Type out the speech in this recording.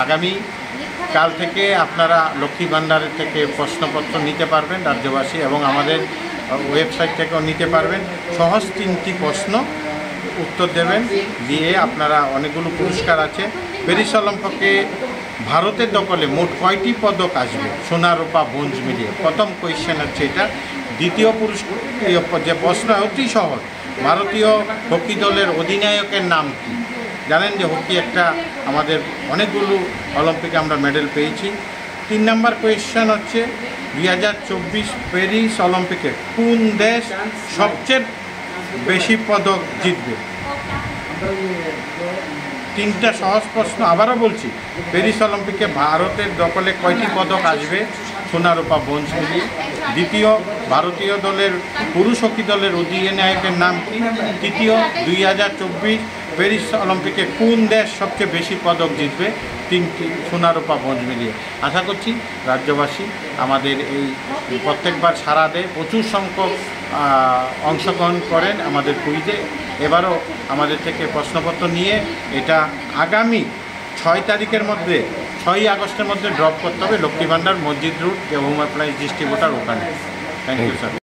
আগামী কাল থেকে আপনারা লক্ষ্মী ভাণ্ডারের থেকে প্রশ্নপত্র নিতে পারবেন রাজ্যবাসী, এবং আমাদের ওয়েবসাইট থেকেও নিতে পারবেন। সহজ 3টি প্রশ্ন উত্তর দেবেন, দিয়ে আপনারা অনেকগুলো পুরস্কার আছে। প্যারিস অলিম্পিকে ভারতের দখলে মোট কয়টি পদক আসবে সোনা রূপা ব্রোঞ্জ মিলিয়ে? প্রথম কোয়েশ্চেন হচ্ছে এটা। দ্বিতীয় যে প্রশ্ন অতি সহজ, ভারতীয় হকি দলের অধিনায়কের নাম কি? জানেন যে হকি একটা আমাদের অনেকগুলো অলিম্পিকে আমরা মেডেল পেয়েছি। 3 নম্বর কোয়েশ্চেন হচ্ছে 2024 প্যারিস অলিম্পিকে কোন দেশ সবচেয়ে বেশি পদক জিতবে? 3টা সহজ প্রশ্ন, আবারও বলছি। প্যারিস অলিম্পিকে ভারতের দখলে কয়টি পদক আসবে সোনা রূপা ব্রোঞ্জ মিলিয়ে? দ্বিতীয়, ভারতীয় দলের পুরুষ হকি দলের অধিনায়কের নাম কি? তৃতীয়, 2024 প্যারিস অলিম্পিকে কোন দেশ সবচেয়ে বেশি পদক জিতবে? 3টি সোনা রূপা ব্রোঞ্জ মিলিয়ে। আশা করছি রাজ্যবাসী আমাদের এই প্রত্যেকবার সাড়া দেয়, প্রচুর সংখ্যক অংশগ্রহণ করেন আমাদের কুইজে। এবারও আমাদের থেকে প্রশ্নপত্র নিয়ে এটা আগামী 6 তারিখের মধ্যে 6ই আগস্টের মধ্যে ড্রপ করতে হবে Lakshmi Bhandar Masjid road, home appliance distributor ওখানে। Thank you sir.